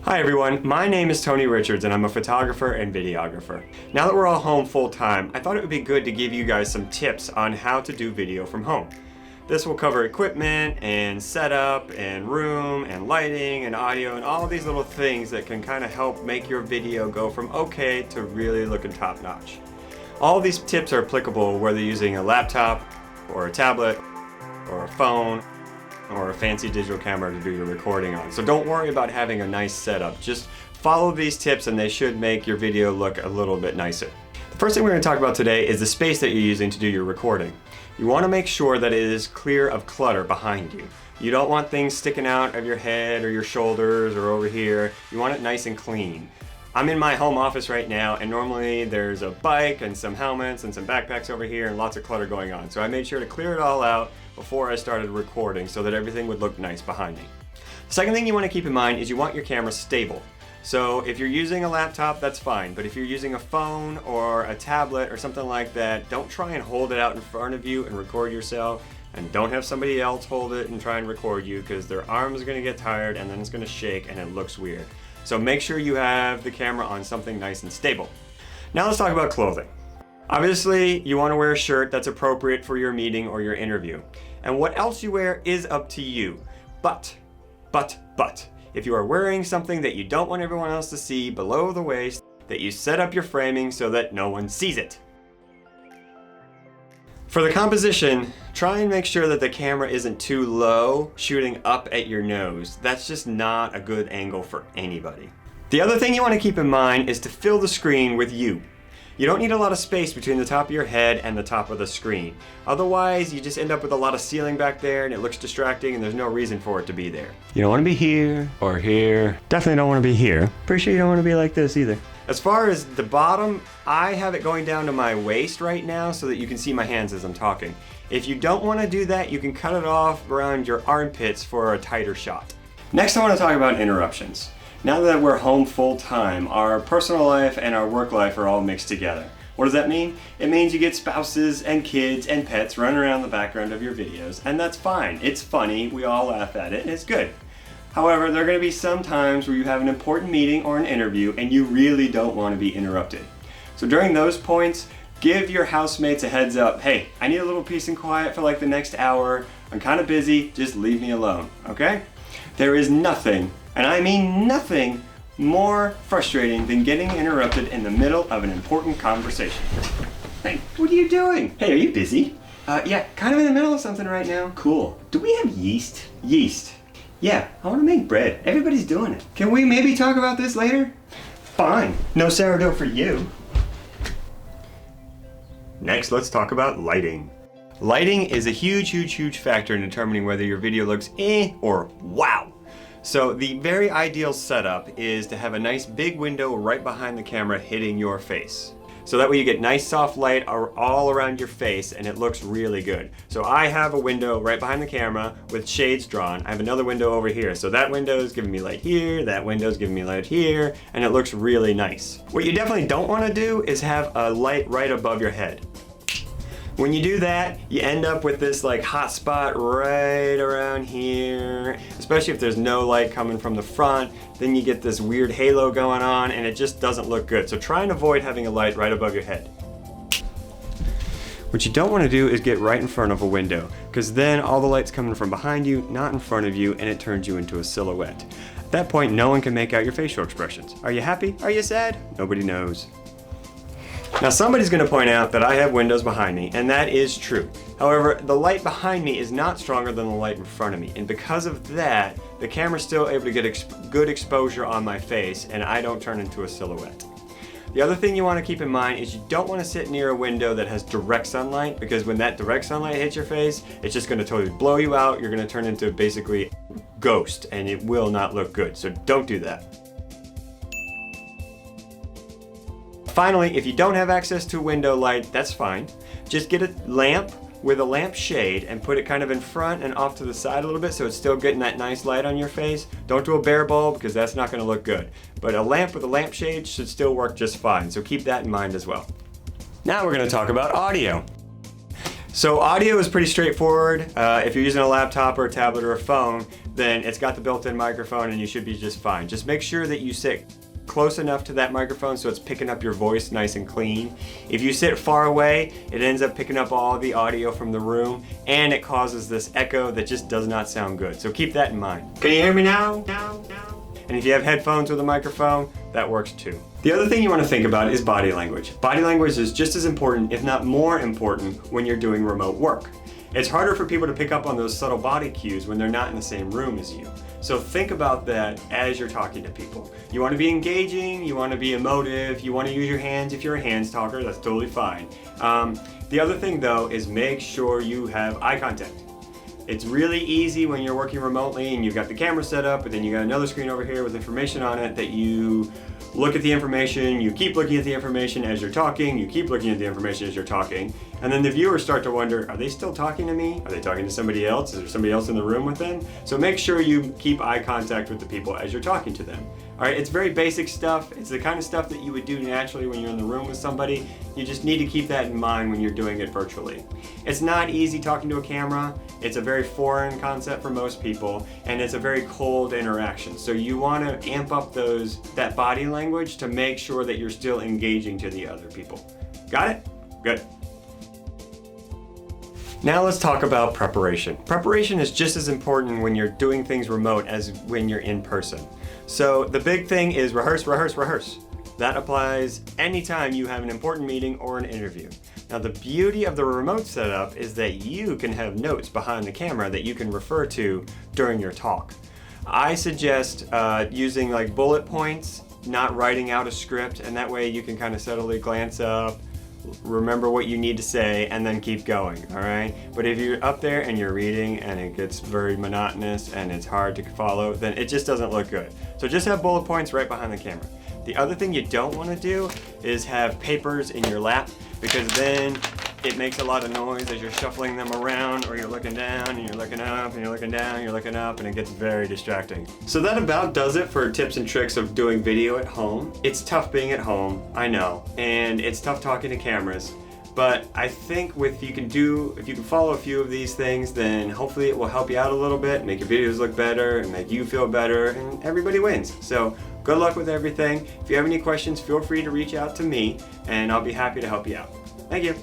Hi everyone, my name is Tony Richards and I'm a photographer and videographer. Now that we're all home full time, I thought it would be good to give you guys some tips on how to do video from home. This will cover equipment and setup and room and lighting and audio and all of these little things that can kind of help make your video go from okay to really looking top notch. All of these tips are applicable whether you're using a laptop or a tablet or a phone or a fancy digital camera to do your recording on. So don't worry about having a nice setup. Just follow these tips and they should make your video look a little bit nicer. The first thing we're going to talk about today is the space that you're using to do your recording. You want to make sure that it is clear of clutter behind you. You don't want things sticking out of your head or your shoulders or over here. You want it nice and clean. I'm in my home office right now and normally there's a bike and some helmets and some backpacks over here and lots of clutter going on. So I made sure to clear it all out before I started recording so that everything would look nice behind me. The second thing you want to keep in mind is you want your camera stable. So if you're using a laptop, that's fine, but if you're using a phone or a tablet or something like that, don't try and hold it out in front of you and record yourself, and don't have somebody else hold it and try and record you because their arms are going to get tired and then it's going to shake and it looks weird. So make sure you have the camera on something nice and stable. Now let's talk about clothing. Obviously, you want to wear a shirt that's appropriate for your meeting or your interview. And what else you wear is up to you. But, if you are wearing something that you don't want everyone else to see below the waist, that you set up your framing so that no one sees it. For the composition, try and make sure that the camera isn't too low, shooting up at your nose. That's just not a good angle for anybody. The other thing you want to keep in mind is to fill the screen with you. You don't need a lot of space between the top of your head and the top of the screen. Otherwise, you just end up with a lot of ceiling back there and it looks distracting and there's no reason for it to be there. You don't want to be here or here. Definitely don't want to be here. Pretty sure you don't want to be like this either. As far as the bottom, I have it going down to my waist right now so that you can see my hands as I'm talking. If you don't want to do that, you can cut it off around your armpits for a tighter shot. Next, I want to talk about interruptions. Now that we're home full time, our personal life and our work life are all mixed together. What does that mean? It means you get spouses and kids and pets running around the background of your videos, and that's fine. It's funny, we all laugh at it, and it's good. However, there are going to be some times where you have an important meeting or an interview and you really don't want to be interrupted. So during those points, give your housemates a heads up. Hey, I need a little peace and quiet for like the next hour. I'm kind of busy, just leave me alone, okay? There is nothing, and I mean nothing, more frustrating than getting interrupted in the middle of an important conversation. Hey, what are you doing? Hey, are you busy? Yeah, kind of in the middle of something right now. Cool. Do we have yeast? Yeast. Yeah, I want to make bread. Everybody's doing it. Can we maybe talk about this later? Fine. No sourdough for you. Next, let's talk about lighting. Lighting is a huge factor in determining whether your video looks or wow. So the very ideal setup is to have a nice big window right behind the camera hitting your face. So that way you get nice soft light all around your face and it looks really good. So I have a window right behind the camera with shades drawn. I have another window over here. So that window is giving me light here, that window is giving me light here, and it looks really nice. What you definitely don't want to do is have a light right above your head. When you do that, you end up with this like hot spot right around here, especially if there's no light coming from the front, then you get this weird halo going on and it just doesn't look good. So try and avoid having a light right above your head. What you don't want to do is get right in front of a window, because then all the light's coming from behind you, not in front of you, and it turns you into a silhouette. At that point, no one can make out your facial expressions. Are you happy? Are you sad? Nobody knows. Now somebody's going to point out that I have windows behind me, and that is true. However, the light behind me is not stronger than the light in front of me, and because of that, the camera's still able to get good exposure on my face, and I don't turn into a silhouette. The other thing you want to keep in mind is you don't want to sit near a window that has direct sunlight, because when that direct sunlight hits your face, it's just going to totally blow you out. You're going to turn into basically a ghost, and it will not look good, so don't do that. Finally, if you don't have access to window light, that's fine. Just get a lamp with a lamp shade and put it kind of in front and off to the side a little bit so it's still getting that nice light on your face. Don't do a bare bulb because that's not going to look good. But a lamp with a lamp shade should still work just fine, so keep that in mind as well. Now we're going to talk about audio. So audio is pretty straightforward. If you're using a laptop or a tablet or a phone, then it's got the built-in microphone and you should be just fine. Just make sure that you sit close enough to that microphone so it's picking up your voice nice and clean. If you sit far away, it ends up picking up all the audio from the room and it causes this echo that just does not sound good. So keep that in mind. Can you hear me now? And if you have headphones with a microphone, that works too. The other thing you want to think about is body language. Body language is just as important, if not more important, when you're doing remote work. It's harder for people to pick up on those subtle body cues when they're not in the same room as you. So think about that as you're talking to people. You want to be engaging, you want to be emotive, you want to use your hands if you're a hands talker, that's totally fine. The other thing though is make sure you have eye contact. It's really easy when you're working remotely and you've got the camera set up, but then you got another screen over here with information on it that you look at the information, you keep looking at the information as you're talking, you keep looking at the information as you're talking, and then the viewers start to wonder, are they still talking to me? Are they talking to somebody else? Is there somebody else in the room with them? So make sure you keep eye contact with the people as you're talking to them. All right, it's very basic stuff. It's the kind of stuff that you would do naturally when you're in the room with somebody. You just need to keep that in mind when you're doing it virtually. It's not easy talking to a camera. It's a very foreign concept for most people, and it's a very cold interaction. So you want to amp up that body language to make sure that you're still engaging to the other people. Got it? Good. Now let's talk about preparation. Preparation is just as important when you're doing things remote as when you're in person. So the big thing is rehearse, rehearse, rehearse. That applies anytime you have an important meeting or an interview. Now the beauty of the remote setup is that you can have notes behind the camera that you can refer to during your talk. I suggest using like bullet points, not writing out a script, and that way you can kind of subtly glance up, remember what you need to say, and then keep going, all right? But if you're up there and you're reading and it gets very monotonous and it's hard to follow, then it just doesn't look good. So just have bullet points right behind the camera. The other thing you don't want to do is have papers in your lap, because then it makes a lot of noise as you're shuffling them around, or you're looking down and you're looking up and you're looking down and you're looking up, and it gets very distracting. So that about does it for tips and tricks of doing video at home. It's tough being at home, I know, and it's tough talking to cameras. But I think if you can follow a few of these things, then hopefully it will help you out a little bit, make your videos look better, and make you feel better, and everybody wins. So good luck with everything. If you have any questions, feel free to reach out to me, and I'll be happy to help you out. Thank you.